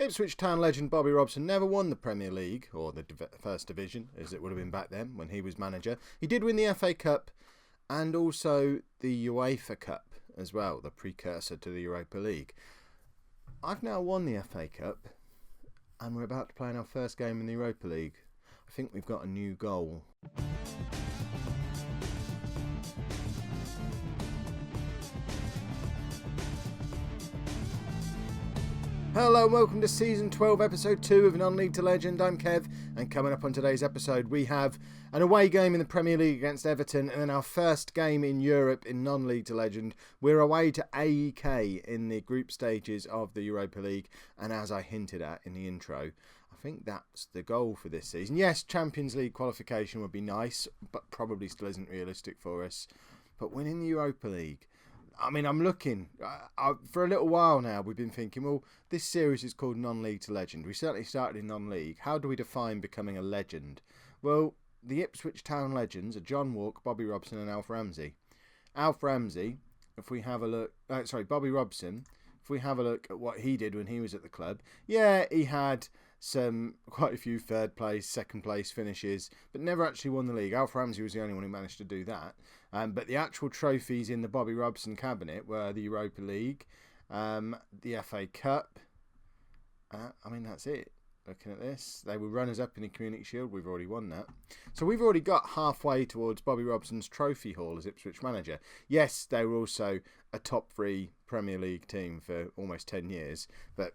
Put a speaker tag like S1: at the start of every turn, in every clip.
S1: Ipswich Town legend Bobby Robson never won the Premier League, or the First Division, as it would have been back then when he was manager. He did win the FA Cup and also the UEFA Cup as well, the precursor to the Europa League. I've now won the FA Cup, and we're about to play in our first game in the Europa League. I think we've got a new goal. Hello and welcome to Season 12, Episode 2 of Non-League to Legend. I'm Kev, and coming up on today's episode we have an away game in the Premier League against Everton, and then our first game in Europe in Non-League to Legend. We're away to AEK in the group stages of the Europa League, and as I hinted at in the intro, I think that's the goal for this season. Yes, Champions League qualification would be nice, but probably still isn't realistic for us. But winning the Europa League... I mean, I'm looking, for a little while now, we've been thinking, well, this series is called Non-League to Legend. We certainly started in non-league. How do we define becoming a legend? Well, the Ipswich Town legends are John Walk, Bobby Robson and Alf Ramsey. Alf Ramsey, if we have a look, Bobby Robson, if we have a look at what he did when he was at the club, yeah, he had quite a few third place, second place finishes, but never actually won the league. Alf Ramsey was the only one who managed to do that. But the actual trophies in the Bobby Robson cabinet were the Europa League, the FA Cup. That's it. Looking at this, they were runners-up in the Community Shield. We've already won that. So we've already got halfway towards Bobby Robson's trophy haul as Ipswich manager. Yes, they were also a top 3 Premier League team for almost 10 years, but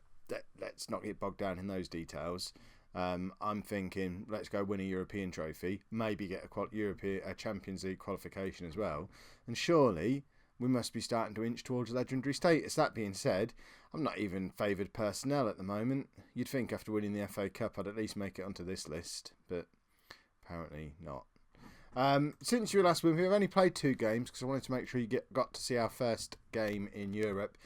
S1: let's not get bogged down in those details. I'm thinking, let's go win a European trophy, maybe get a Champions League qualification as well, and surely we must be starting to inch towards legendary status. That being said, I'm not even favoured personnel at the moment. You'd think after winning the FA Cup I'd at least make it onto this list, but apparently not. Since you last win, we've only played 2 games because I wanted to make sure you got to see our first game in Europe.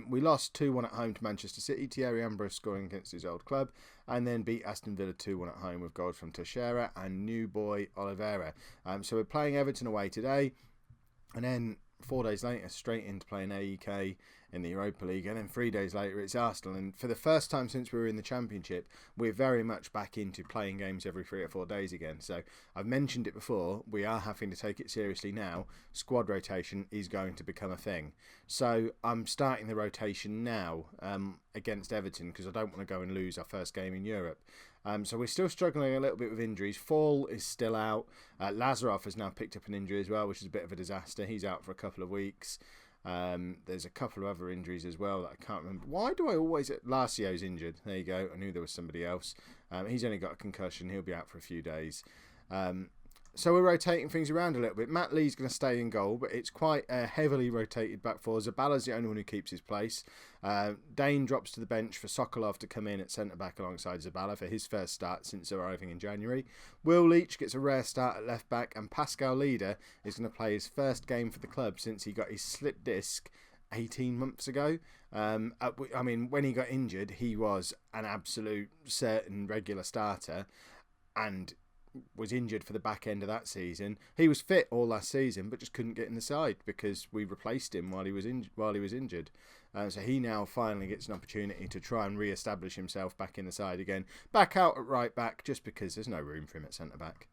S1: We lost 2-1 at home to Manchester City, Thierry Ambrose scoring against his old club, and then beat Aston Villa 2-1 at home with goals from Teixeira and new boy Oliveira. So we're playing Everton away today, and then 4 days later straight into playing AEK in the Europa League, and then 3 days later it's Arsenal. And for the first time since we were in the Championship, we're very much back into playing games every 3 or 4 days again. So I've mentioned it before, we are having to take it seriously now. Squad rotation is going to become a thing. So I'm starting the rotation now against Everton because I don't want to go and lose our first game in Europe. So we're still struggling a little bit with injuries. Fall is still out. Lazarov has now picked up an injury as well, which is a bit of a disaster. He's out for a couple of weeks. There's a couple of other injuries as well that I can't remember. Why do I always... Larcio's injured. There you go. I knew there was somebody else. He's only got a concussion. He'll be out for a few days. So we're rotating things around a little bit. Matt Lee's going to stay in goal, but it's quite a heavily rotated back four. Zabala's the only one who keeps his place. Dane drops to the bench for Sokolov to come in at centre-back alongside Zabala for his first start since arriving in January. Will Leach gets a rare start at left-back, and Pascal Leader is going to play his first game for the club since he got his slip disc 18 months ago. When he got injured, he was an absolute certain regular starter, and was injured for the back end of that season. He was fit all last season, but just couldn't get in the side because we replaced him while he was injured. So he now finally gets an opportunity to try and re-establish himself back in the side again. Back out at right back, just because there's no room for him at centre back.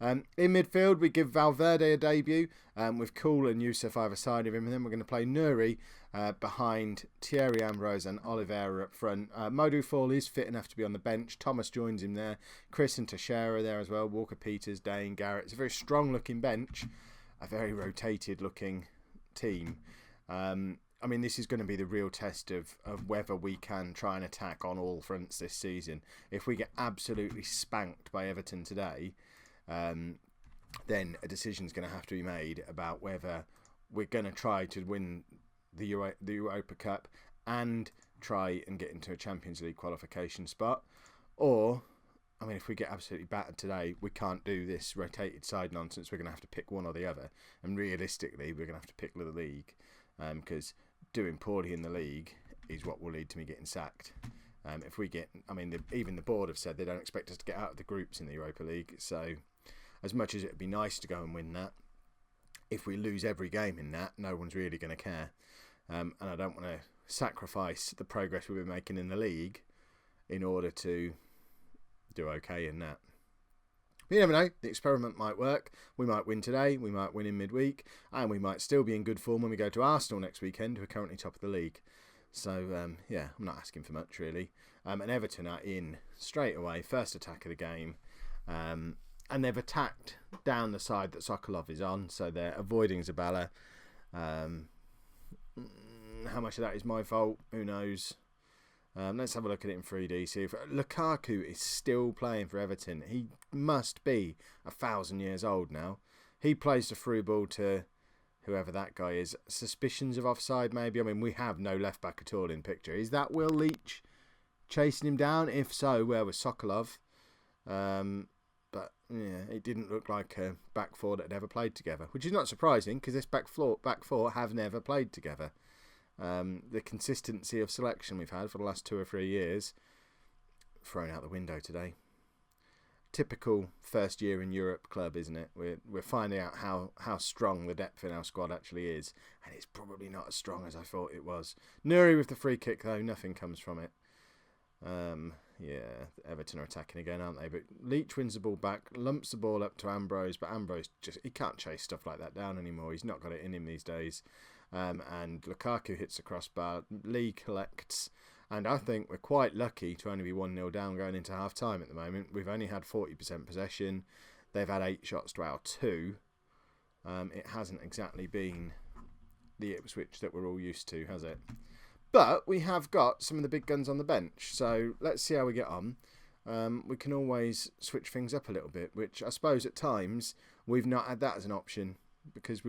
S1: In midfield, we give Valverde a debut with Kuhl and Youssef either side of him, and then we're going to play Nuri behind Thierry Ambrose and Oliveira up front. Modu Fall is fit enough to be on the bench. Thomas joins him there. Chris and Teixeira there as well. Walker Peters, Dane, Garrett. It's a very strong-looking bench, a very rotated-looking team. This is going to be the real test of whether we can try and attack on all fronts this season. If we get absolutely spanked by Everton today, then a decision is going to have to be made about whether we're going to try to win the Europa Cup and try and get into a Champions League qualification spot, or if we get absolutely battered today, we can't do this rotated side nonsense. We're going to have to pick one or the other, and realistically we're going to have to pick the league, because doing poorly in the league is what will lead to me getting sacked. If we get, even the board have said they don't expect us to get out of the groups in the Europa League, so as much as it would be nice to go and win that, if we lose every game in that, no one's really going to care. And I don't want to sacrifice the progress we've been making in the league in order to do okay in that. But you never know, the experiment might work. We might win today, we might win in midweek, and we might still be in good form when we go to Arsenal next weekend, who are currently top of the league. So, I'm not asking for much, really. And Everton are in straight away, first attack of the game. And they've attacked down the side that Sokolov is on, so they're avoiding Zabala. How much of that is my fault? Who knows? Let's have a look at it in 3D. See if Lukaku is still playing for Everton. He must be 1,000 years old now. He plays the through ball to whoever that guy is. Suspicions of offside, maybe. I mean, we have no left back at all in picture. Is that Will Leach chasing him down? If so, where was Sokolov? But yeah, it didn't look like a back four that had ever played together, which is not surprising because this back four have never played together. The consistency of selection we've had for the last 2 or 3 years thrown out the window today. Typical first year in Europe club, isn't it? We're finding out how strong the depth in our squad actually is, and it's probably not as strong as I thought it was. Nuri with the free kick though, nothing comes from it. Everton are attacking again, aren't they? But Leach wins the ball back, lumps the ball up to Ambrose, but Ambrose he can't chase stuff like that down anymore. He's not got it in him these days. And Lukaku hits the crossbar. Lee collects, and I think we're quite lucky to only be 1-0 down going into half time at the moment. We've only had 40% possession. They've had 8 shots to our 2. It hasn't exactly been the Ipswich that we're all used to, has it? But we have got some of the big guns on the bench, so let's see how we get on. We can always switch things up a little bit, which I suppose at times we've not had that as an option because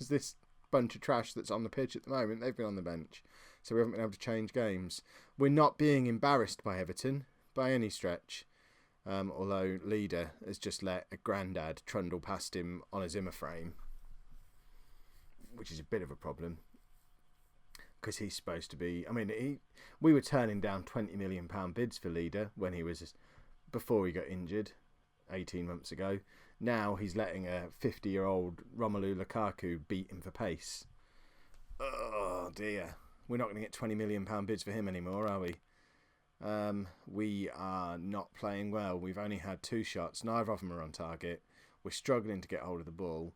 S1: this bunch of trash that's on the pitch at the moment, they've been on the bench, so we haven't been able to change games. We're not being embarrassed by Everton by any stretch, although Leader has just let a grandad trundle past him on a Zimmer frame, which is a bit of a problem because he's supposed to be. I mean, we were turning down £20 million bids for Leader before he got injured 18 months ago. Now he's letting a 50-year-old Romelu Lukaku beat him for pace. Oh dear. We're not going to get £20 million bids for him anymore, are we? We are not playing well. We've only had 2 shots. Neither of them are on target. We're struggling to get hold of the ball.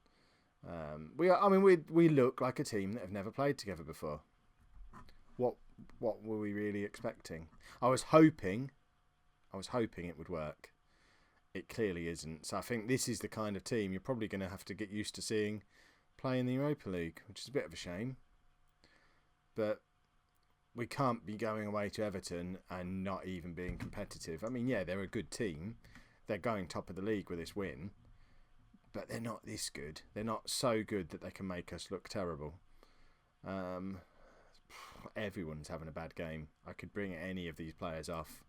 S1: We look like a team that have never played together before. What were we really expecting? I was hoping it would work. It clearly isn't. So I think this is the kind of team you're probably going to have to get used to seeing play in the Europa League, which is a bit of a shame. But we can't be going away to Everton and not even being competitive. I mean, yeah, they're a good team. They're going top of the league with this win. But they're not this good. They're not so good that they can make us look terrible. Everyone's having a bad game. I could bring any of these players off.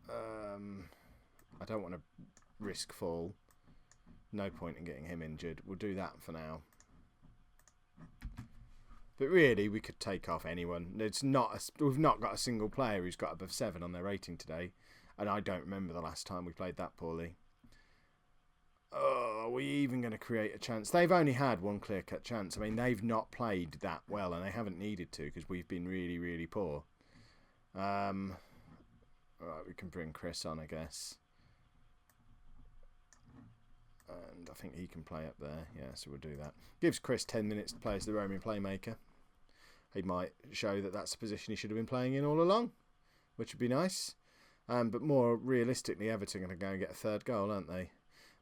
S1: I don't want to risk fall. No point in getting him injured. We'll do that for now. But really, we could take off anyone. We've not got a single player who's got above 7 on their rating today. And I don't remember the last time we played that poorly. Oh, are we even going to create a chance? They've only had one clear-cut chance. I mean, they've not played that well, and they haven't needed to because we've been really, really poor. Right, we can bring Chris on, I guess. And I think he can play up there. Yeah, so we'll do that. Gives Chris 10 minutes to play as the Romanian playmaker. He might show that that's the position he should have been playing in all along, which would be nice. But more realistically, Everton are going to go and get a 3rd goal, aren't they?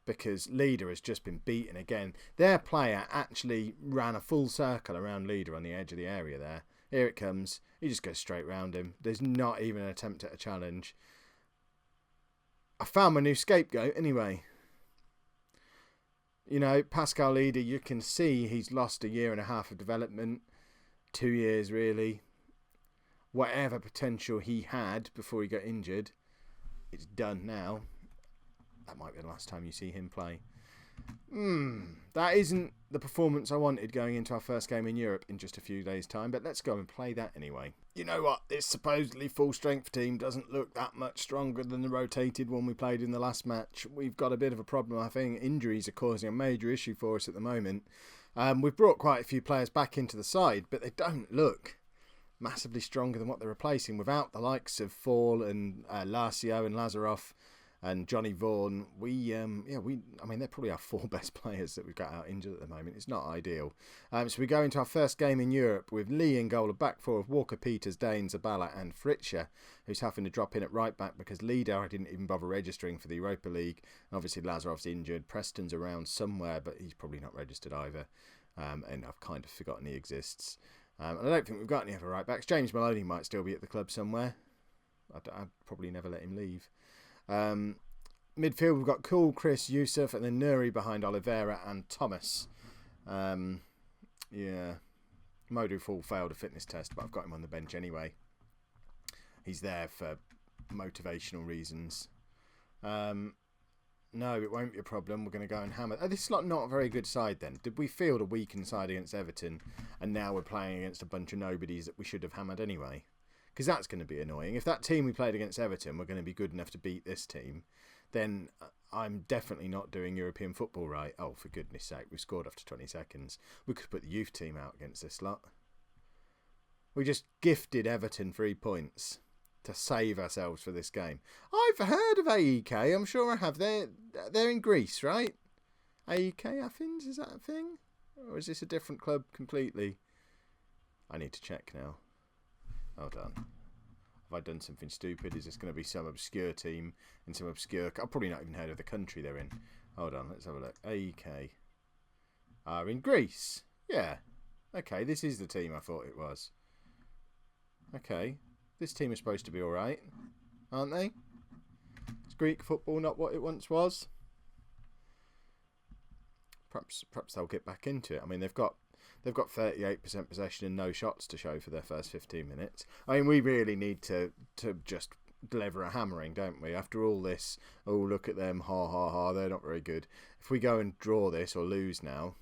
S1: Because Leader has just been beaten again. Their player actually ran a full circle around Leader on the edge of the area there. Here it comes. He just goes straight round him. There's not even an attempt at a challenge. I found my new scapegoat anyway. You know, Pascal Leader, you can see he's lost 1.5 years of development. 2 years, really. Whatever potential he had before he got injured, it's done now. That might be the last time you see him play. That isn't the performance I wanted going into our first game in Europe in just a few days' time, but let's go and play that anyway. You know what? This supposedly full-strength team doesn't look that much stronger than the rotated one we played in the last match. We've got a bit of a problem. I think injuries are causing a major issue for us at the moment. We've brought quite a few players back into the side, but they don't look massively stronger than what they're replacing without the likes of Fall and Larsio and Lazarov and Johnny Vaughan. I mean, they're probably our 4 best players that we've got out injured at the moment. It's not ideal. So we go into our first game in Europe with Lee in goal, a back four of Walker, Peters, Dane, Zabala and Fritscher, who's having to drop in at right back because Lido didn't even bother registering for the Europa League. And obviously Lazarov's injured. Preston's around somewhere, but he's probably not registered either. And I've kind of forgotten he exists. And I don't think we've got any other right backs. James Maloney might still be at the club somewhere. I'd probably never let him leave. Midfield, we've got Cool, Chris, Yusuf, and then Nuri behind Oliveira and Thomas. Modu Fall failed a fitness test, but I've got him on the bench anyway. He's there for motivational reasons. No, it won't be a problem. We're going to go and hammer. This is not a very good side then. Did we field a weakened side against Everton, and now we're playing against a bunch of nobodies that we should have hammered anyway? Because that's going to be annoying. If that team we played against Everton were going to be good enough to beat this team, then I'm definitely not doing European football right. Oh, for goodness sake, we scored after 20 seconds. We could put the youth team out against this lot. We just gifted Everton 3 points to save ourselves for this game. I've heard of AEK. I'm sure I have. They're in Greece, right? AEK Athens, is that a thing? Or is this a different club completely? I need to check now. Hold on. Have I done something stupid? Is this going to be some obscure team in some obscure... I've probably not even heard of the country they're in. Hold on, let's have a look. AEK are in Greece. Yeah. Okay, this is the team I thought it was. Okay. This team is supposed to be alright, aren't they? Is Greek football not what it once was? Perhaps they'll get back into it. I mean, they've got 38% possession and no shots to show for their first 15 minutes. I mean, we really need to just deliver a hammering, don't we? After all this, oh, look at them, ha, ha, ha, they're not very good. If we go and draw this or lose now,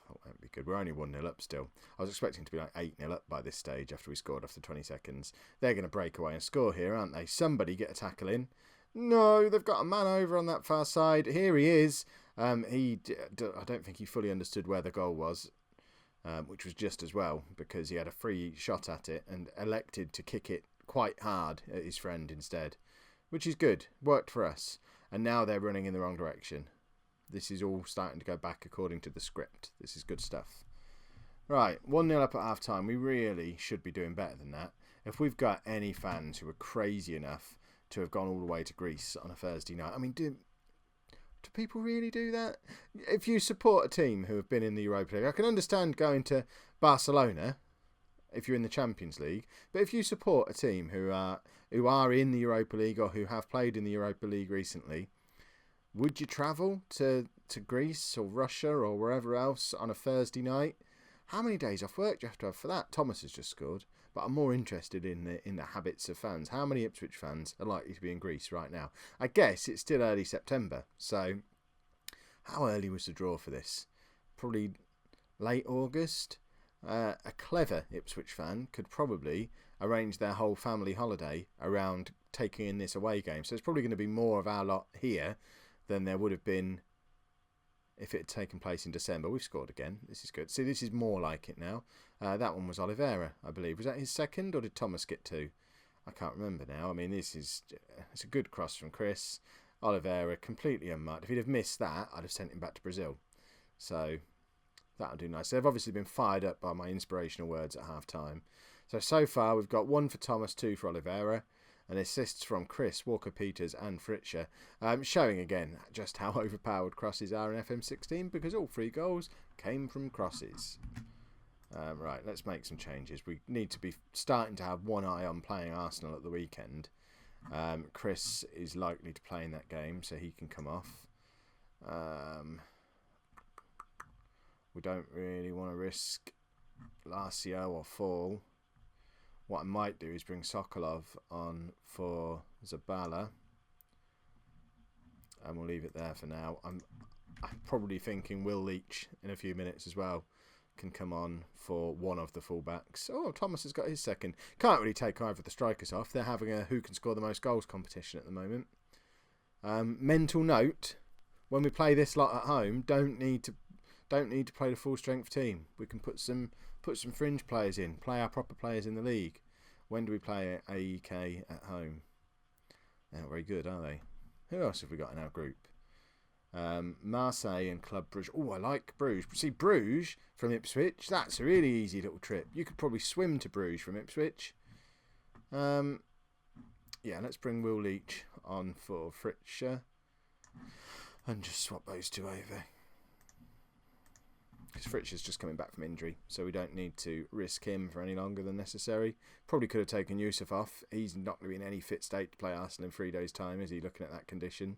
S1: that won't be good. We're only 1-0 up still. I was expecting to be like 8-0 up by this stage after we scored after 20 seconds. They're going to break away and score here, aren't they? Somebody get a tackle in. No, they've got a man over on that far side. Here he is. I don't think he fully understood where the goal was, which was just as well, because he had a free shot at it and elected to kick it quite hard at his friend instead, which is good. Worked for us. And now they're running in the wrong direction. This is all starting to go back according to the script. This is good stuff. Right, 1-0 up at half-time. We really should be doing better than that. If we've got any fans who are crazy enough to have gone all the way to Greece on a Thursday night, I mean, do people really do that? If you support a team who have been in the Europa League, I can understand going to Barcelona if you're in the Champions League, but if you support a team who are in the Europa League or who have played in the Europa League recently, would you travel to Greece or Russia or wherever else on a Thursday night? How many days off work do you have to have for that? Thomas has just scored, but I'm more interested in the habits of fans. How many Ipswich fans are likely to be in Greece right now? I guess it's still early September, so how early was the draw for this? Probably late August. A clever Ipswich fan could probably arrange their whole family holiday around taking in this away game. So it's probably going to be more of our lot here than there would have been if it had taken place in December. We've scored again. This is good. See, this is more like it now. That one was Oliveira, I believe. Was that his second, or did Thomas get 2? I can't remember now. I mean, it's a good cross from Chris. Oliveira, completely unmarked. If he'd have missed that, I'd have sent him back to Brazil. So that'll do nice. They've obviously been fired up by my inspirational words at half-time. So far, we've got 1 for Thomas, 2 for Oliveira, and assists from Chris, Walker, Peters and Fritscher, showing again just how overpowered crosses are in FM16, because all 3 goals came from crosses. Right, let's make some changes. We need to be starting to have one eye on playing Arsenal at the weekend. Chris is likely to play in that game, so he can come off. We don't really want to risk Larsio or Fall. What I might do is bring Sokolov on for Zabala, and we'll leave it there for now. I'm probably thinking Will Leach in a few minutes as well can come on for one of the fullbacks. Oh, Thomas has got his second. Can't really take either of the strikers off. They're having a who can score the most goals competition at the moment. Mental note: when we play this lot at home, don't need to play the full strength team. We can put some Put some fringe players in. Play our proper players in the league. When do we play AEK at home? They're not very good, are they? Who else have we got in our group? Marseille and Club Bruges. Oh, I like Bruges. See, Bruges from Ipswich, that's a really easy little trip. You could probably swim to Bruges from Ipswich. Yeah, let's bring Will Leach on for Fritscher. And just swap those two over. Because Fritscher's just coming back from injury, so we don't need to risk him for any longer than necessary. Probably could have taken Yusuf off. He's not going to be in any fit state to play Arsenal in 3 days' time, is he, looking at that condition?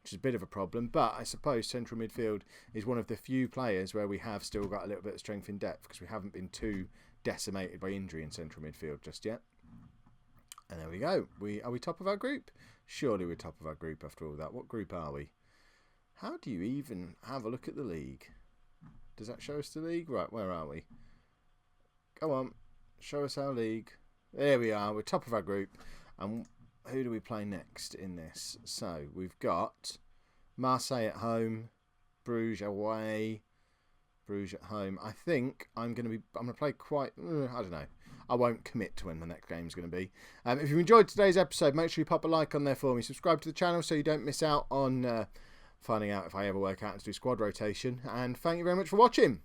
S1: Which is a bit of a problem, but I suppose central midfield is one of the few players where we have still got a little bit of strength in depth, because we haven't been too decimated by injury in central midfield just yet. And there we go. Are we top of our group? Surely we're top of our group after all that. What group are we? How do you even have a look at the league? Does that show us the league? Right, where are we? Go on, show us our league. There we are, we're top of our group. And who do we play next in this? So, we've got Marseille at home, Bruges away, Bruges at home. I think I'm going to play quite, I don't know. I won't commit to when the next game's going to be. If you enjoyed today's episode, make sure you pop a like on there for me. Subscribe to the channel so you don't miss out on finding out if I ever work out to do squad rotation. And thank you very much for watching.